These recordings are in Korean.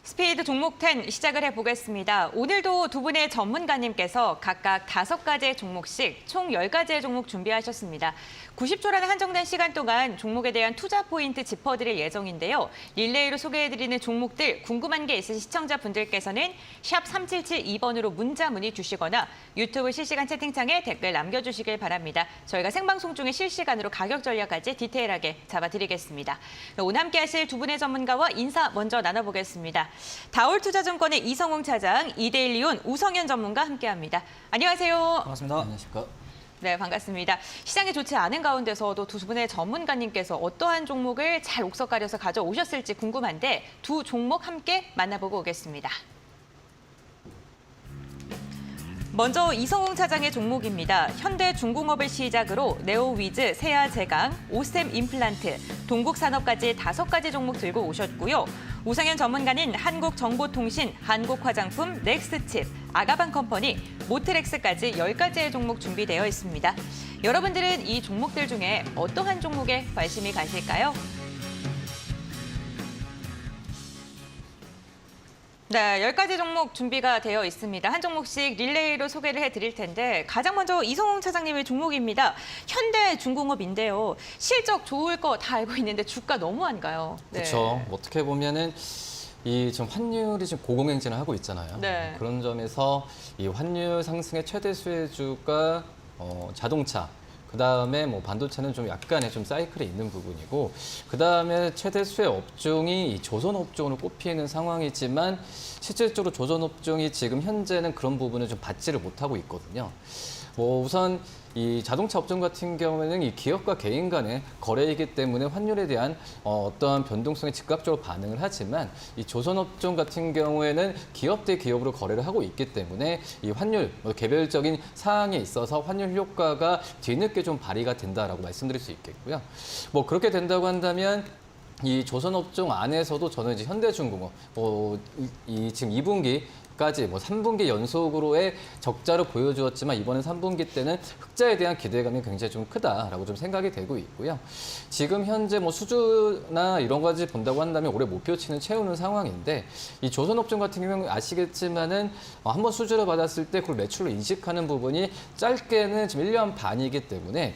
스피드 종목 10 시작을 해보겠습니다. 오늘도 두 분의 전문가님께서 각각 5가지의 종목씩 총 10가지의 종목 준비하셨습니다. 90초라는 한정된 시간 동안 종목에 대한 투자 포인트 짚어드릴 예정인데요. 릴레이로 소개해드리는 종목들 궁금한 게 있으신 시청자분들께서는 샵 3772번으로 문자 문의 주시거나 유튜브 실시간 채팅창에 댓글 남겨주시길 바랍니다. 저희가 생방송 중에 실시간으로 가격 전략까지 디테일하게 잡아드리겠습니다. 오늘 함께 하실 두 분의 전문가와 인사 먼저 나눠보겠습니다. 다올투자증권의 이성웅 차장, 이데일리온 우성현 전문가 함께합니다. 안녕하세요. 반갑습니다. 안녕하십니까. 네, 반갑습니다. 시장이 좋지 않은 가운데서도 두 분의 전문가님께서 어떠한 종목을 잘 옥석가려서 가져오셨을지 궁금한데 두 종목 함께 만나보고 오겠습니다. 먼저 이성웅 차장의 종목입니다. 현대중공업을 시작으로 네오위즈, 세아제강, 오셈 임플란트, 동국산업까지 5가지 종목 들고 오셨고요. 우성현 전문가는 한국정보통신, 한국화장품, 넥스칩, 아가방컴퍼니, 모트렉스까지 10가지의 종목 준비되어 있습니다. 여러분들은 이 종목들 중에 어떠한 종목에 관심이 가실까요? 네, 10가지 종목 준비가 되어 있습니다. 한 종목씩 릴레이로 소개를 해드릴 텐데 가장 먼저 이성웅 차장님의 종목입니다. 현대중공업인데요. 실적 좋을 거 다 알고 있는데 주가 너무 안 가요. 네. 그렇죠. 어떻게 보면은 이 지금 환율이 지금 고공행진을 하고 있잖아요. 네. 그런 점에서 이 환율 상승의 최대 수혜주가 자동차. 그다음에 뭐 반도체는 좀 약간의 좀 사이클이 있는 부분이고, 그다음에 최대 수혜 업종이 이 조선 업종으로 꼽히는 상황이지만 실질적으로 조선 업종이 지금 현재는 그런 부분을 좀 받지를 못하고 있거든요. 뭐 우선 이 자동차 업종 같은 경우에는 이 기업과 개인 간의 거래이기 때문에 환율에 대한 어떠한 변동성에 즉각적으로 반응을 하지만 이 조선 업종 같은 경우에는 기업 대 기업으로 거래를 하고 있기 때문에 이 환율 개별적인 사항에 있어서 환율 효과가 뒤늦게 좀 발휘가 된다라고 말씀드릴 수 있겠고요. 뭐 그렇게 된다고 한다면 이 조선 업종 안에서도 저는 이제 현대중공업 이 지금 2분기까지 뭐 3분기 연속으로의 적자를 보여주었지만 이번엔 3분기 때는 흑자에 대한 기대감이 굉장히 좀 크다라고 좀 생각이 되고 있고요. 지금 현재 뭐 수주나 이런 가지 본다고 한다면 올해 목표치는 채우는 상황인데 이 조선업종 같은 경우는 아시겠지만은 한번 수주를 받았을 때 그걸 매출로 인식하는 부분이 짧게는 지금 1년 반이기 때문에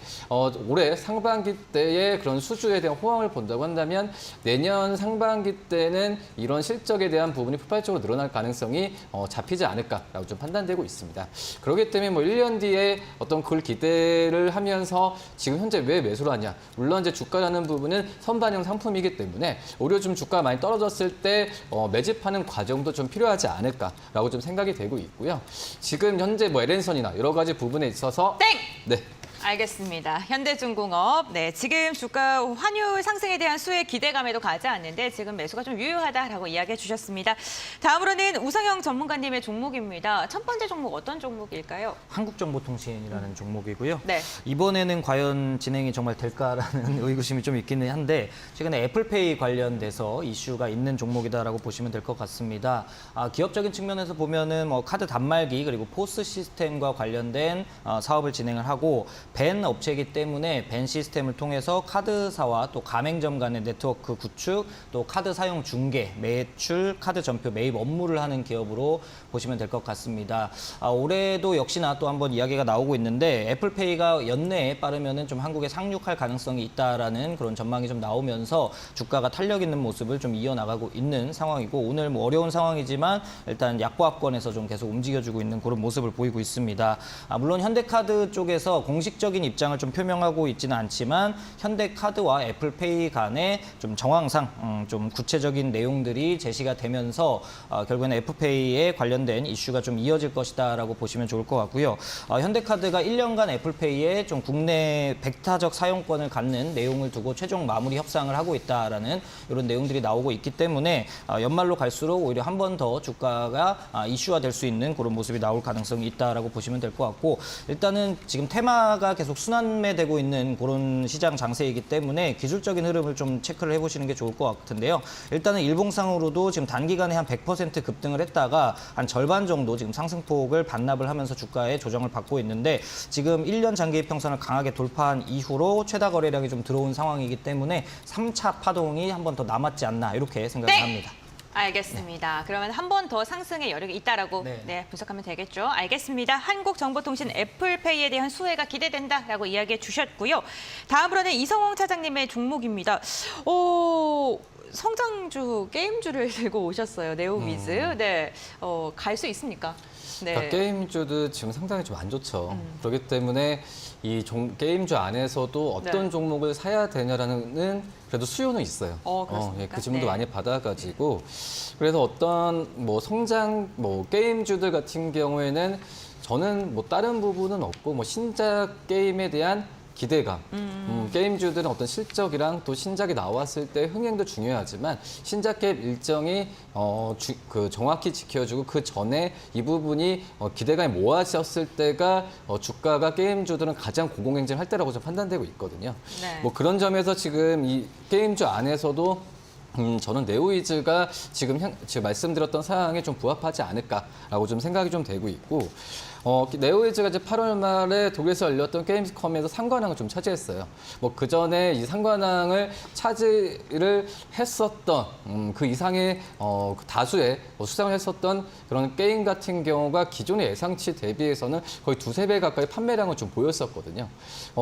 올해 상반기 때의 그런 수주에 대한 호황을 본다고 한다면 내년 상반기 때는 이런 실적에 대한 부분이 폭발적으로 늘어날 가능성이 잡히지 않을까라고 좀 판단되고 있습니다. 그렇기 때문에 뭐 1년 뒤에 어떤 그걸 기대를 하면서 지금 현재 왜 매수를 하냐. 물론 이제 주가라는 부분은 선반영 상품이기 때문에 오히려 좀 주가가 많이 떨어졌을 때 매집하는 과정도 좀 필요하지 않을까라고 좀 생각이 되고 있고요. 지금 현재 뭐 LN선이나 여러 가지 부분에 있어서 땡! 네. 알겠습니다. 현대중공업. 네, 지금 주가 환율 상승에 대한 수혜 기대감에도 가지 않는데 지금 매수가 좀 유효하다라고 이야기해 주셨습니다. 다음으로는 우성영 전문가님의 종목입니다. 첫 번째 종목 어떤 종목일까요? 한국정보통신이라는 종목이고요. 네. 이번에는 과연 진행이 정말 될까라는 의구심이 좀 있기는 한데 최근에 애플페이 관련돼서 이슈가 있는 종목이다라고 보시면 될 것 같습니다. 기업적인 측면에서 보면은 뭐 카드 단말기 그리고 포스 시스템과 관련된 사업을 진행을 하고 벤 업체이기 때문에 벤 시스템을 통해서 카드사와 또 가맹점 간의 네트워크 구축, 또 카드 사용 중개, 매출, 카드 전표 매입 업무를 하는 기업으로 보시면 될 것 같습니다. 올해도 역시나 또 한번 이야기가 나오고 있는데 애플페이가 연내에 빠르면은 좀 한국에 상륙할 가능성이 있다라는 그런 전망이 좀 나오면서 주가가 탄력 있는 모습을 좀 이어나가고 있는 상황이고 오늘 뭐 어려운 상황이지만 일단 약보합권에서 좀 계속 움직여주고 있는 그런 모습을 보이고 있습니다. 물론 현대카드 쪽에서 공식적인 입장을 좀 표명하고 있지는 않지만 현대카드와 애플페이 간의 좀 정황상 좀 구체적인 내용들이 제시가 되면서 결국에는 애플페이에 관련된 이슈가 좀 이어질 것이다라고 보시면 좋을 것 같고요. 현대카드가 1년간 애플페이에 좀 국내 백타적 사용권을 갖는 내용을 두고 최종 마무리 협상을 하고 있다라는 이런 내용들이 나오고 있기 때문에 연말로 갈수록 오히려 한 번 더 주가가 이슈화 될 수 있는 그런 모습이 나올 가능성이 있다라고 보시면 될 것 같고 일단은 지금 테마가 계속 순환매되고 있는 그런 시장 장세이기 때문에 기술적인 흐름을 좀 체크를 해보시는 게 좋을 것 같은데요. 일단은 일봉상으로도 지금 단기간에 한 100% 급등을 했다가 한 절반 정도 지금 상승폭을 반납을 하면서 주가에 조정을 받고 있는데 지금 1년 장기 이평선을 강하게 돌파한 이후로 최다 거래량이 좀 들어온 상황이기 때문에 3차 파동이 한 번 더 남았지 않나 이렇게 생각을 합니다. 알겠습니다. 그러면 한 번 더 상승의 여력이 있다라고 네. 분석하면 되겠죠. 알겠습니다. 한국정보통신 애플페이에 대한 수혜가 기대된다라고 이야기해 주셨고요. 다음으로는 이성홍 차장님의 종목입니다. 성장주 게임주를 들고 오셨어요. 네오위즈. 네, 갈 수 있습니까? 네. 그러니까 게임주도 지금 상당히 좀 안 좋죠. 그렇기 때문에 이 게임주 안에서도 어떤 네. 종목을 사야 되냐라는 그래도 수요는 있어요. 그렇습니까? 예, 그 질문도 네. 많이 받아가지고 그래서 어떤 뭐 성장 게임주들 같은 경우에는 저는 뭐 다른 부분은 없고 뭐 신작 게임에 대한 기대감. 게임주들은 어떤 실적이랑 또 신작이 나왔을 때 흥행도 중요하지만 신작 게임 일정이 정확히 지켜주고 그 전에 이 부분이 기대감이 모아졌을 때가 주가가 게임주들은 가장 고공행진을 할 때라고 좀 판단되고 있거든요. 네. 뭐 그런 점에서 지금 이 게임주 안에서도 저는 네오위즈가 지금 말씀드렸던 사항에 좀 부합하지 않을까라고 좀 생각이 좀 되고 있고, 네오위즈가 이제 8월 말에 독일에서 열렸던 게임스컴에서 상관왕을 좀 차지했어요. 뭐 그 전에 이 상관왕을 차지를 했었던 그 이상의 다수의 수상을 했었던 그런 게임 같은 경우가 기존의 예상치 대비해서는 거의 2~3배 가까이 판매량을 좀 보였었거든요.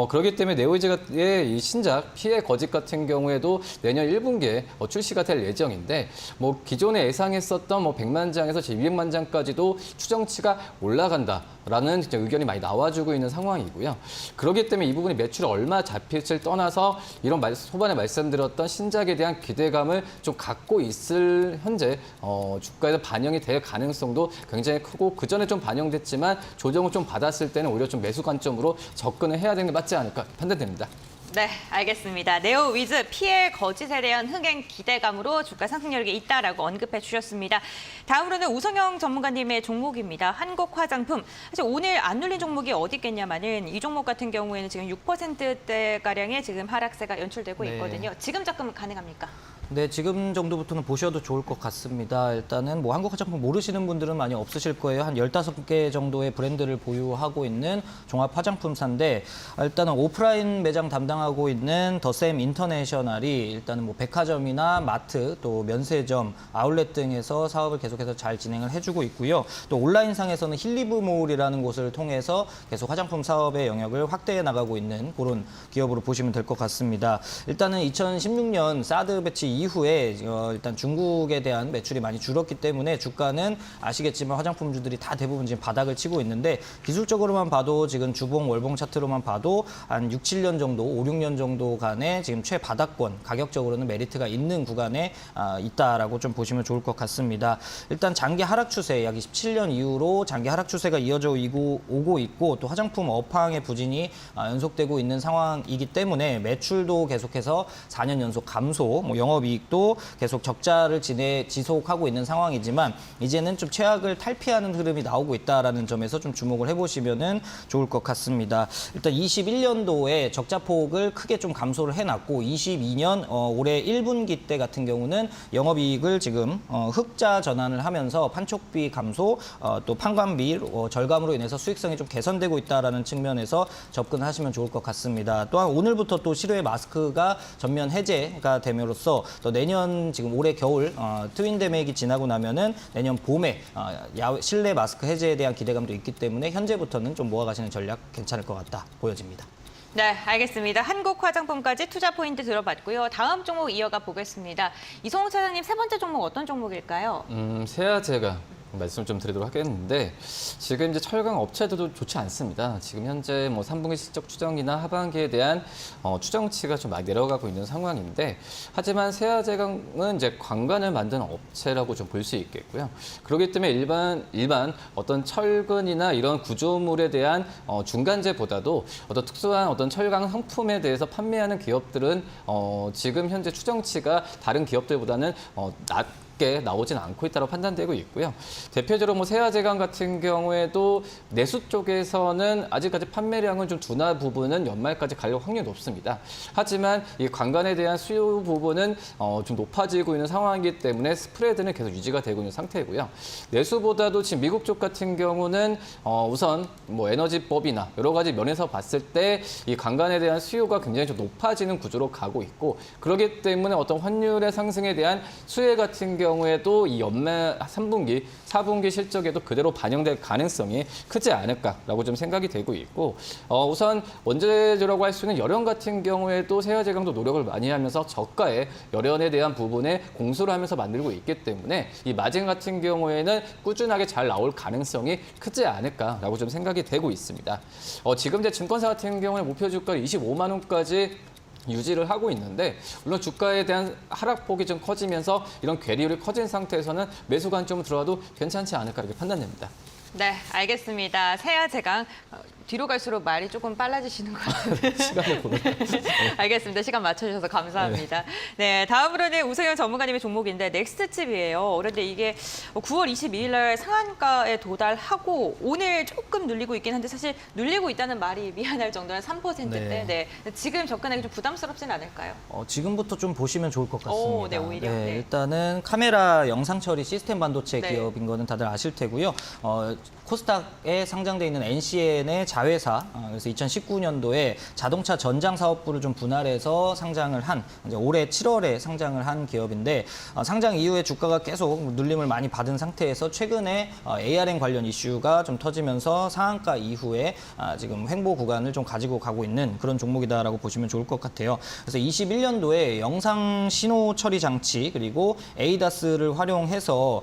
그렇기 때문에 네오위즈의 이 신작 피해 거짓 같은 경우에도 내년 1분기에 출시가 될 예정인데 뭐 기존에 예상했었던 100만 장에서 200만 장까지도 추정치가 올라간다라는 의견이 많이 나와주고 있는 상황이고요. 그렇기 때문에 이 부분이 매출이 얼마 잡힐지를 떠나서 이런 초반에 말씀드렸던 신작에 대한 기대감을 좀 갖고 있을 현재 주가에서 반영이 될 가능성도 굉장히 크고 그 전에 좀 반영됐지만 조정을 좀 받았을 때는 오히려 좀 매수 관점으로 접근을 해야 되는 게 맞지 않을까 판단됩니다. 네, 알겠습니다. 네오위즈 피해 거짓에 대한 흥행 기대감으로 주가 상승력이 있다라고 언급해 주셨습니다. 다음으로는 우성영 전문가님의 종목입니다. 한국화장품. 사실 오늘 안 눌린 종목이 어디 있겠냐마는 이 종목 같은 경우에는 지금 6%대가량의 지금 하락세가 연출되고 네. 있거든요. 지금 접근 가능합니까? 네, 지금 정도부터는 보셔도 좋을 것 같습니다. 일단은 뭐 한국 화장품 모르시는 분들은 많이 없으실 거예요. 한 15개 정도의 브랜드를 보유하고 있는 종합 화장품사인데 일단은 오프라인 매장 담당하고 있는 더샘 인터내셔널이 일단은 뭐 백화점이나 마트 또 면세점, 아울렛 등에서 사업을 계속해서 잘 진행을 해주고 있고요. 또 온라인상에서는 힐리브몰이라는 곳을 통해서 계속 화장품 사업의 영역을 확대해 나가고 있는 그런 기업으로 보시면 될 것 같습니다. 일단은 2016년 사드 배치 이후에 일단 중국에 대한 매출이 많이 줄었기 때문에 주가는 아시겠지만 화장품주들이 다 대부분 지금 바닥을 치고 있는데 기술적으로만 봐도 지금 주봉, 월봉 차트로만 봐도 한 6~7년 정도, 5~6년 정도 간에 지금 최바닥권, 가격적으로는 메리트가 있는 구간에 있다라고 좀 보시면 좋을 것 같습니다. 일단 장기 하락 추세, 약 27년 이후로 장기 하락 추세가 이어져 오고 있고 또 화장품 업황의 부진이 연속되고 있는 상황이기 때문에 매출도 계속해서 4년 연속 감소, 뭐 영업이익도 계속 적자를 지속하고 있는 상황이지만 이제는 좀 최악을 탈피하는 흐름이 나오고 있다라는 점에서 좀 주목을 해보시면은 좋을 것 같습니다. 일단 21년도에 적자폭을 크게 좀 감소를 해놨고 22년 올해 1분기 때 같은 경우는 영업이익을 지금 흑자 전환을 하면서 판촉비 감소, 또 판관비 절감으로 인해서 수익성이 좀 개선되고 있다라는 측면에서 접근하시면 좋을 것 같습니다. 또한 오늘부터 또 실외 마스크가 전면 해제가 됨으로써 또 내년 지금 올해 겨울 트윈 대맥이 지나고 나면은 내년 봄에 실내 마스크 해제에 대한 기대감도 있기 때문에 현재부터는 좀 모아가시는 전략 괜찮을 것 같다 보여집니다. 네, 알겠습니다. 한국 화장품까지 투자 포인트 들어봤고요. 다음 종목 이어가 보겠습니다. 이성호 차장님 세 번째 종목 어떤 종목일까요? 세아제가 말씀 좀 드리도록 하겠는데 지금 이제 철강 업체들도 좋지 않습니다. 지금 현재 뭐 3분기 실적 추정이나 하반기에 대한 추정치가 좀 많이 내려가고 있는 상황인데 하지만 세아제강은 이제 관관을 만드는 업체라고 좀 볼 수 있겠고요. 그렇기 때문에 일반 어떤 철근이나 이런 구조물에 대한 중간재보다도 어떤 특수한 어떤 철강 상품에 대해서 판매하는 기업들은 지금 현재 추정치가 다른 기업들보다는 낮게 나오진 않고 있다고 판단되고 있고요. 대표적으로 뭐 세아제강 같은 경우에도 내수 쪽에서는 아직까지 판매량은 좀 둔화 부분은 연말까지 갈 확률이 높습니다. 하지만 이 관관에 대한 수요 부분은 좀 높아지고 있는 상황이기 때문에 스프레드는 계속 유지가 되고 있는 상태고요. 내수보다도 지금 미국 쪽 같은 경우는 우선 뭐 에너지법이나 여러 가지 면에서 봤을 때 이 관관에 대한 수요가 굉장히 좀 높아지는 구조로 가고 있고 그렇기 때문에 어떤 환율의 상승에 대한 수혜 같은 경우 경우에도 이 연말 3분기, 4분기 실적에도 그대로 반영될 가능성이 크지 않을까라고 좀 생각이 되고 있고 우선 원재료라고 할 수 있는 열연 같은 경우에도 세아제강도 노력을 많이 하면서 저가의 열연에 대한 부분에 공수를 하면서 만들고 있기 때문에 이 마진 같은 경우에는 꾸준하게 잘 나올 가능성이 크지 않을까라고 좀 생각이 되고 있습니다. 지금 이제 증권사 같은 경우에 목표 주가를 25만 원까지 유지를 하고 있는데 물론 주가에 대한 하락폭이 좀 커지면서 이런 괴리율이 커진 상태에서는 매수 관점으로 들어와도 괜찮지 않을까 이렇게 판단됩니다. 네, 알겠습니다. 세아제강 뒤로 갈수록 말이 조금 빨라지시는 것 같은데. 시간을 보내. 알겠습니다. 시간 맞춰주셔서 감사합니다. 네, 다음으로는 우성현 전문가님의 종목인데 넥스트칩이에요. 그런데 이게 9월 22일 날 상한가에 도달하고 오늘 조금 눌리고 있긴 한데 사실 눌리고 있다는 말이 미안할 정도는 3%대. 네. 지금 접근하기 좀 부담스럽진 않을까요? 지금부터 좀 보시면 좋을 것 같습니다. 오, 네, 오히려. 네. 일단은 카메라 영상 처리 시스템 반도체 네. 기업인 거는 다들 아실 테고요. 코스닥에 상장돼 있는 NCN의 자회사, 그래서 2019년도에 자동차 전장 사업부를 좀 분할해서 상장을 한, 이제 올해 7월에 상장을 한 기업인데, 상장 이후에 주가가 계속 눌림을 많이 받은 상태에서 최근에 ARM 관련 이슈가 좀 터지면서 상한가 이후에 지금 횡보 구간을 좀 가지고 가고 있는 그런 종목이다라고 보시면 좋을 것 같아요. 그래서 21년도에 영상 신호 처리 장치 그리고 ADAS를 활용해서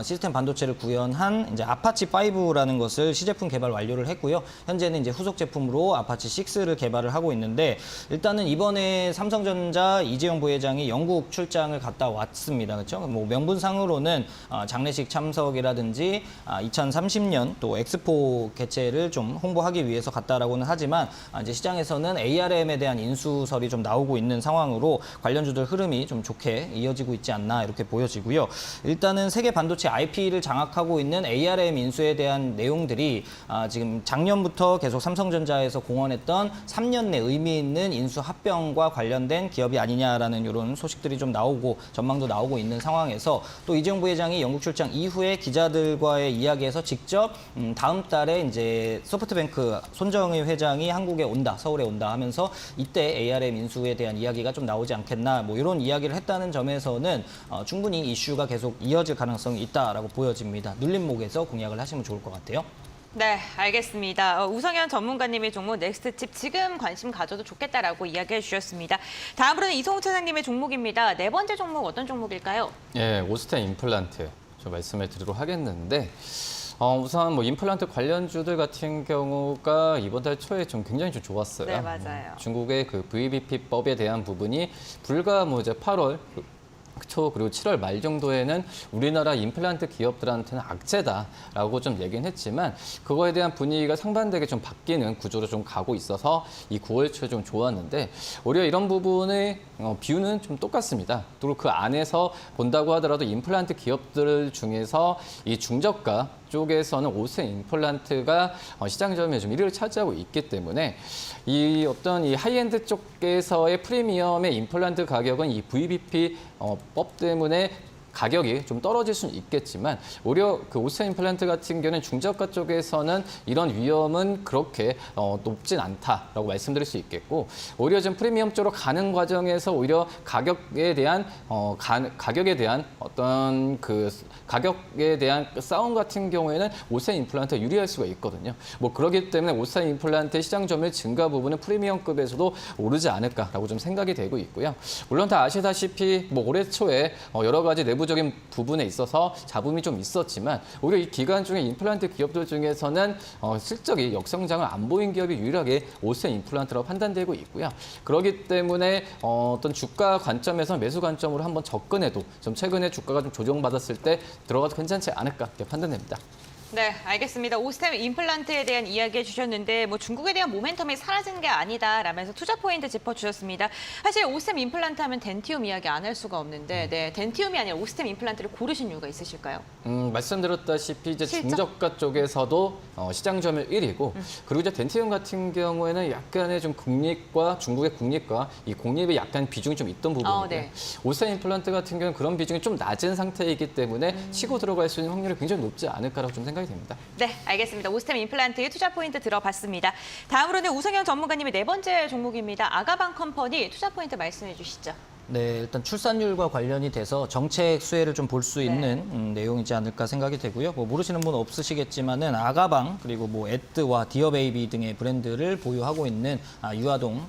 시스템 반도체를 구현한 이제 아파치 5라는 것을 시제품 개발 완료를 했고요. 현재는 이제 후속 제품으로 아파치 6를 개발을 하고 있는데 일단은 이번에 삼성전자 이재용 부회장이 영국 출장을 갔다 왔습니다. 그렇죠? 뭐 명분상으로는 장례식 참석이라든지 2030년 또 엑스포 개최를 좀 홍보하기 위해서 갔다라고는 하지만 이제 시장에서는 ARM에 대한 인수설이 좀 나오고 있는 상황으로 관련주들 흐름이 좀 좋게 이어지고 있지 않나 이렇게 보여지고요. 일단은 세계 반도체 IP를 장악하고 있는 ARM 인수에 대한 내용들이 지금 작년부터 계속 삼성전자에서 공언했던 3년 내 의미 있는 인수 합병과 관련된 기업이 아니냐라는 이런 소식들이 좀 나오고 전망도 나오고 있는 상황에서 또 이재용 부회장이 영국 출장 이후에 기자들과의 이야기에서 직접 다음 달에 이제 소프트뱅크 손정의 회장이 한국에 온다, 서울에 온다 하면서 이때 ARM 인수에 대한 이야기가 좀 나오지 않겠나 뭐 이런 이야기를 했다는 점에서는 충분히 이슈가 계속 이어질 가능성이 있다라고 보여집니다. 눌림목에서 공략을 하시면 좋을 것 같아요. 네, 알겠습니다. 우성현 전문가님의 종목 넥스트칩 지금 관심 가져도 좋겠다라고 이야기해 주셨습니다. 다음으로는 이성우 차장님의 종목입니다. 네 번째 종목 어떤 종목일까요? 예, 오스템 임플란트 좀 말씀을 드리도록 하겠는데 우선 뭐 임플란트 관련주들 같은 경우가 이번 달 초에 좀 굉장히 좀 좋았어요. 네, 맞아요. 중국의 그 VBP법에 대한 부분이 불과 뭐 이제 8월 초 그리고 7월 말 정도에는 우리나라 임플란트 기업들한테는 악재다라고 좀 얘기는 했지만 그거에 대한 분위기가 상반되게 좀 바뀌는 구조로 좀 가고 있어서 이 9월 초에 좀 좋았는데 오히려 이런 부분의 비율은 좀 똑같습니다. 그리고 그 안에서 본다고 하더라도 임플란트 기업들 중에서 이 중저가 쪽에서는 오스템 임플란트가 시장 점유율 좀 1위를 차지하고 있기 때문에 이 어떤 이 하이엔드 쪽에서의 프리미엄의 임플란트 가격은 이 VBP 법 때문에 가격이 좀 떨어질 수는 있겠지만 오히려 그 오스템 임플란트 같은 경우는 중저가 쪽에서는 이런 위험은 그렇게 높진 않다라고 말씀드릴 수 있겠고 오히려 좀 프리미엄 쪽으로 가는 과정에서 오히려 가격에 대한 어떤 그 가격에 대한 싸움 같은 경우에는 오스템 임플란트가 유리할 수가 있거든요. 뭐 그렇기 때문에 오스템 임플란트의 시장 점유율 증가 부분은 프리미엄급에서도 오르지 않을까라고 좀 생각이 되고 있고요. 물론 다 아시다시피 뭐 올해 초에 여러 가지 내부적인 부분에 있어서 잡음이 좀 있었지만 오히려 이 기간 중에 임플란트 기업들 중에서는 실적이 역성장을 안 보인 기업이 유일하게 오스템 임플란트라고 판단되고 있고요. 그렇기 때문에 어떤 주가 관점에서 매수 관점으로 한번 접근해도 좀 최근에 주가가 좀 조정받았을 때 들어가도 괜찮지 않을까 이렇게 판단됩니다. 네, 알겠습니다. 오스템 임플란트에 대한 이야기 해주셨는데 뭐 중국에 대한 모멘텀이 사라진 게 아니다라면서 투자 포인트 짚어주셨습니다. 사실 오스템 임플란트 하면 덴티움 이야기 안 할 수가 없는데 네, 덴티움이 아니라 오스템 임플란트를 고르신 이유가 있으실까요? 말씀드렸다시피 이제 실적? 중저가 쪽에서도 시장 점유율 1위고 그리고 이제 덴티움 같은 경우에는 약간의 좀 국립과 중국의 국립과 이 공립의 약간 비중이 좀 있던 부분이고요. 네. 오스템 임플란트 같은 경우는 그런 비중이 좀 낮은 상태이기 때문에 치고 들어갈 수 있는 확률이 굉장히 높지 않을까라고 좀 생각이 됩니다. 네, 알겠습니다. 오스템 임플란트 투자 포인트 들어봤습니다. 다음으로는 우성현 전문가님의 네 번째 종목입니다. 아가방 컴퍼니 투자 포인트 말씀해 주시죠. 네, 일단 출산율과 관련이 돼서 정책 수혜를 좀 볼 수 있는 내용이지 않을까 생각이 되고요. 뭐 모르시는 분 없으시겠지만은 아가방 그리고 뭐 에뜨와 디어베이비 등의 브랜드를 보유하고 있는 유아동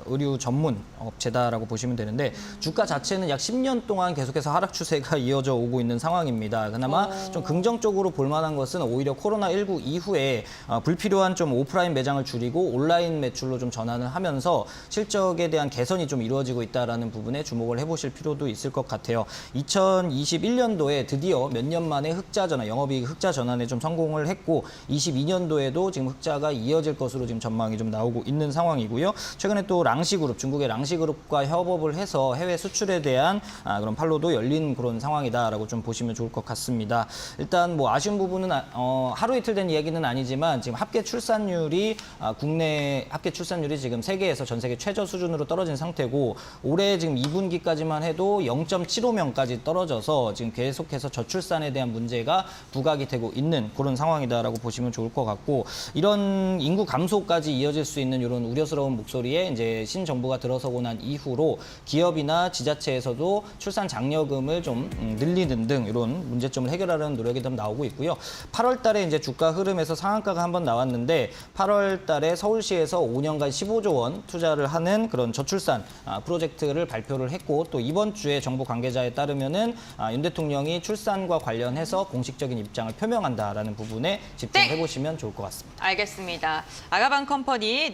의류 전문 업체다라고 보시면 되는데 주가 자체는 약 10년 동안 계속해서 하락 추세가 이어져 오고 있는 상황입니다. 그나마 좀 긍정적으로 볼 만한 것은 오히려 코로나19 이후에 불필요한 좀 오프라인 매장을 줄이고 온라인 매출로 좀 전환을 하면서 실적에 대한 개선이 좀 이루어지고 있다라는 부분에 주목을 해보실 필요도 있을 것 같아요. 2021년도에 드디어 몇 년 만에 흑자 전환, 영업이익 흑자 전환에 좀 성공을 했고 22년도에도 지금 흑자가 이어질 것으로 지금 전망이 좀 나오고 있는 상황이고요. 최근에 또 랑시그룹, 중국의 랑시그룹과 협업을 해서 해외 수출에 대한 그런 판로도 열린 그런 상황이다라고 좀 보시면 좋을 것 같습니다. 일단 뭐 아쉬운 부분은 하루 이틀 된 이야기는 아니지만 지금 합계 출산율이 국내 합계 출산율이 지금 세계에서 전 세계 최저 수준으로 떨어진 상태고 올해 지금 2분기까지만 해도 0.75명까지 떨어져서 지금 계속해서 저출산에 대한 문제가 부각이 되고 있는 그런 상황이다라고 보시면 좋을 것 같고 이런 인구 감소까지 이어질 수 있는 이런 우려스러운 목소리에 이제 신정부가 들어서고 난 이후로 기업이나 지자체에서도 출산 장려금을 좀 늘리는 등 이런 문제점을 해결하려는 노력이 좀 나오고 있고요. 8월 달에 이제 주가 흐름에서 상한가가 한번 나왔는데 8월 달에 서울시에서 5년간 15조 원 투자를 하는 그런 저출산 프로젝트를 발표를 했고 또 이번 주에 정부 관계자에 따르면은 윤 대통령이 출산과 관련해서 공식적인 입장을 표명한다라는 부분에 집중해 보시면 좋을 것 같습니다. 알겠습니다. 아가방 컴퍼니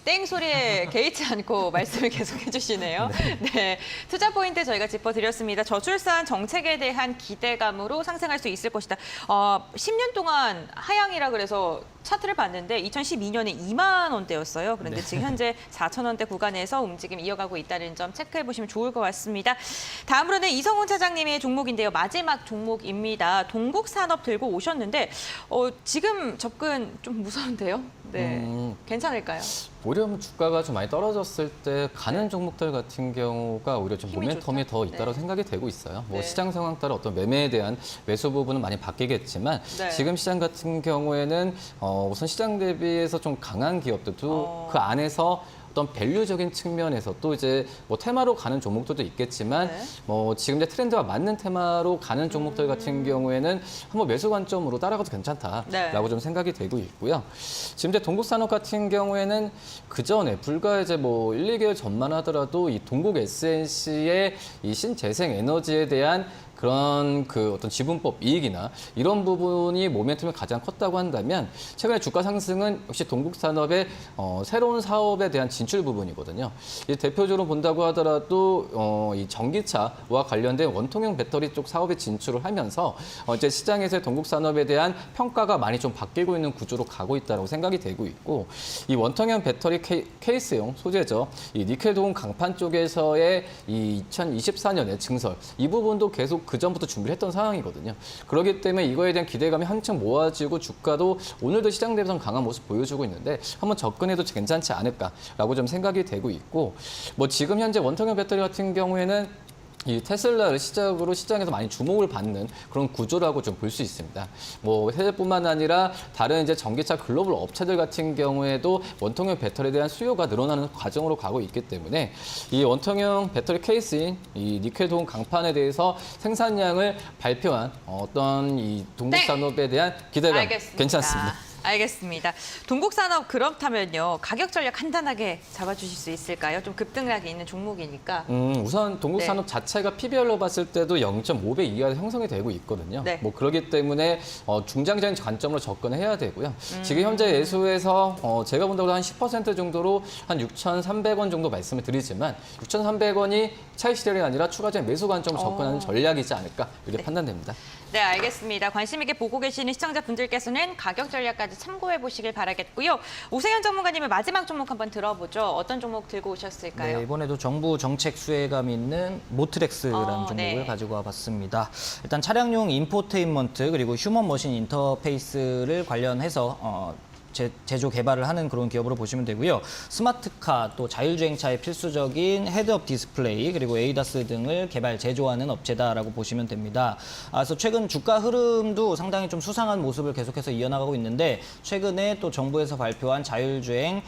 땡 소리에 개의치 않고 말씀을 계속 해주시네요. 네, 투자 포인트 저희가 짚어드렸습니다. 저출산 정책에 대한 기대감으로 상승할 수 있을 것이다. 10년 동안 하향이라 그래서 차트를 봤는데 2012년에 2만 원대였어요. 그런데 지금 현재 4천 원대 구간에서 움직임 이어가고 있다는 점 체크해 보시면 좋을 것 같습니다. 다음으로는 이성훈 차장님의 종목인데요. 마지막 종목입니다. 동국산업 들고 오셨는데 지금 접근 좀 무서운데요. 네, 괜찮을까요? 오히려 주가가 좀 많이 떨어졌을 때 가는 종목들 같은 경우가 오히려 좀 힘이 모멘텀이 좋다? 더 있다고 네. 생각이 되고 있어요. 뭐 네. 시장 상황 따라 어떤 매매에 대한 매수 부분은 많이 바뀌겠지만 네. 지금 시장 같은 경우에는 우선 시장 대비해서 좀 강한 기업들도 그 안에서 어떤 밸류적인 측면에서 또 이제 뭐 테마로 가는 종목들도 있겠지만 네. 뭐 지금 이제 트렌드와 맞는 테마로 가는 종목들 같은 경우에는 한번 매수 관점으로 따라가도 괜찮다라고 네. 좀 생각이 되고 있고요. 지금 이제 동국산업 같은 경우에는 그 전에 불과 이제 뭐 1, 2개월 전만 하더라도 이 동국 SNC의 이 신재생 에너지에 대한 그런 그 어떤 지분법 이익이나 이런 부분이 모멘텀이 가장 컸다고 한다면 최근에 주가 상승은 역시 동국산업의 새로운 사업에 대한 진출 부분이거든요. 이 대표적으로 본다고 하더라도 이 전기차와 관련된 원통형 배터리 쪽 사업에 진출을 하면서 이제 시장에서의 동국산업에 대한 평가가 많이 좀 바뀌고 있는 구조로 가고 있다고 생각이 되고 있고 이 원통형 배터리 케이스용 소재죠. 이 니켈 도금 강판 쪽에서의 이 2024년의 증설 이 부분도 계속 그 전부터 준비를 했던 상황이거든요. 그렇기 때문에 이거에 대한 기대감이 한층 모아지고 주가도 오늘도 시장 대비해서는 강한 모습 보여주고 있는데 한번 접근해도 괜찮지 않을까라고 좀 생각이 되고 있고 뭐 지금 현재 원통형 배터리 같은 경우에는 이 테슬라를 시작으로 시장에서 많이 주목을 받는 그런 구조라고 좀 볼 수 있습니다. 뭐 해외뿐만 아니라 다른 이제 전기차 글로벌 업체들 같은 경우에도 원통형 배터리에 대한 수요가 늘어나는 과정으로 가고 있기 때문에 이 원통형 배터리 케이스인 이 니켈 도금 강판에 대해서 생산량을 발표한 어떤 이 동국산업에 대한 기대감 알겠습니다. 괜찮습니다. 알겠습니다. 동국산업 그렇다면요. 가격 전략 간단하게 잡아주실 수 있을까요? 좀 급등락이 있는 종목이니까. 우선 동국산업 자체가 PBR로 봤을 때도 0.5배 이하로 형성이 되고 있거든요. 네. 뭐 그렇기 때문에 중장기적인 관점으로 접근해야 되고요. 지금 현재 예수에서 제가 본다고 한 10% 정도로 한 6,300원 정도 말씀을 드리지만 6,300원이 차익 시절이 아니라 추가적인 매수 관점으로 접근하는 전략이지 않을까 이렇게 판단됩니다. 네, 알겠습니다. 관심 있게 보고 계시는 시청자분들께서는 가격 전략까지 참고해 보시길 바라겠고요. 오세현 전문가님의 마지막 종목 한번 들어보죠. 어떤 종목 들고 오셨을까요? 네, 이번에도 정부 정책 수혜감 있는 모트렉스라는 종목을 네. 가지고 와봤습니다. 일단 차량용 인포테인먼트 그리고 휴먼 머신 인터페이스를 관련해서 제조 개발을 하는 그런 기업으로 보시면 되고요. 스마트카 또 자율주행차의 필수적인 헤드업 디스플레이 그리고 에이다스 등을 개발 제조하는 업체다라고 보시면 됩니다. 그래서 최근 주가 흐름도 상당히 좀 수상한 모습을 계속해서 이어나가고 있는데 최근에 또 정부에서 발표한 자율주행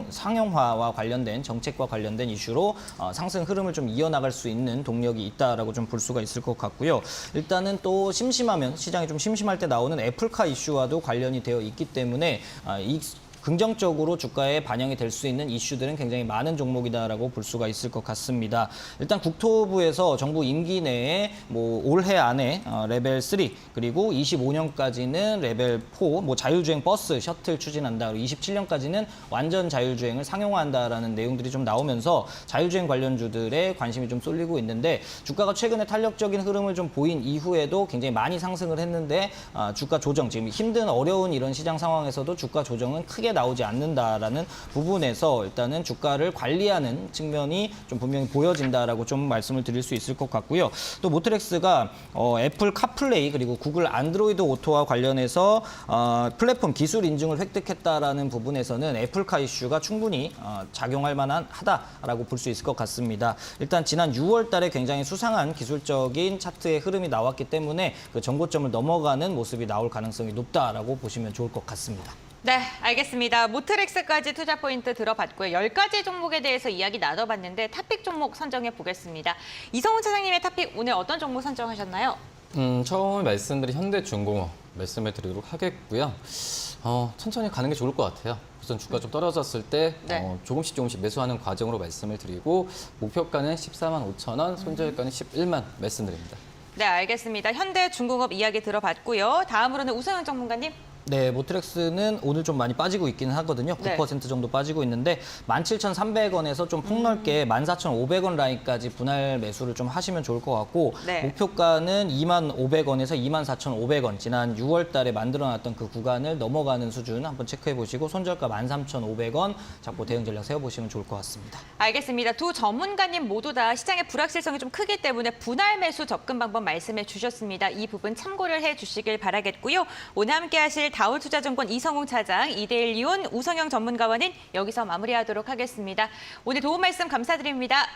상용화와 관련된 정책과 관련된 이슈로 상승 흐름을 좀 이어나갈 수 있는 동력이 있다라고 좀 볼 수가 있을 것 같고요. 일단은 또 심심하면 시장이 좀 심심할 때 나오는 애플카 이슈와도 관련이 되어 있기 때문에 이 긍정적으로 주가에 반영이 될 수 있는 이슈들은 굉장히 많은 종목이다라고 볼 수가 있을 것 같습니다. 일단 국토부에서 정부 임기 내에 올해 안에 레벨 3 그리고 25년까지는 레벨 4 자율주행 버스 셔틀 추진한다. 그리고 27년까지는 완전 자율주행을 상용화한다라는 내용들이 좀 나오면서 자율주행 관련주들의 관심이 좀 쏠리고 있는데 주가가 최근에 탄력적인 흐름을 좀 보인 이후에도 굉장히 많이 상승을 했는데 주가 조정 지금 힘든 어려운 이런 시장 상황에서도 주가 조정은 크게 나오지 않는다라는 부분에서 일단은 주가를 관리하는 측면이 좀 분명히 보여진다라고 좀 말씀을 드릴 수 있을 것 같고요. 또 모트렉스가 애플 카플레이 그리고 구글 안드로이드 오토와 관련해서 플랫폼 기술 인증을 획득했다라는 부분에서는 애플카 이슈가 충분히 작용할 만하다라고 볼 수 있을 것 같습니다. 일단 지난 6월 달에 굉장히 수상한 기술적인 차트의 흐름이 나왔기 때문에 그 정고점을 넘어가는 모습이 나올 가능성이 높다라고 보시면 좋을 것 같습니다. 네, 알겠습니다. 모트렉스까지 투자 포인트 들어봤고요. 10가지 종목에 대해서 이야기 나눠봤는데 탑픽 종목 선정해 보겠습니다. 이성훈 차장님의 탑픽 오늘 어떤 종목 선정하셨나요? 처음 말씀드린 현대중공업 말씀을 드리도록 하겠고요. 천천히 가는 게 좋을 것 같아요. 우선 주가 좀 떨어졌을 때 네. 조금씩 매수하는 과정으로 말씀을 드리고 목표가는 14만 5천 원, 손절가는 11만 말씀드립니다. 네, 알겠습니다. 현대중공업 이야기 들어봤고요. 다음으로는 우성현 전문가님. 네, 모트렉스는 오늘 좀 많이 빠지고 있기는 하거든요. 9% 정도 빠지고 있는데 17,300원에서 좀 폭넓게 14,500원 라인까지 분할 매수를 좀 하시면 좋을 것 같고 네. 목표가는 24,500원에서 24,500원 지난 6월 달에 만들어놨던 그 구간을 넘어가는 수준 한번 체크해 보시고 손절가 13,500원 잡고 대응 전략 세워보시면 좋을 것 같습니다. 알겠습니다. 두 전문가님 모두 다 시장의 불확실성이 좀 크기 때문에 분할 매수 접근 방법 말씀해 주셨습니다. 이 부분 참고를 해 주시길 바라겠고요. 오늘 함께 하실 다올투자증권 이성웅 차장, 이데일 이온 우성영 전문가와는 여기서 마무리하도록 하겠습니다. 오늘 도움 말씀 감사드립니다.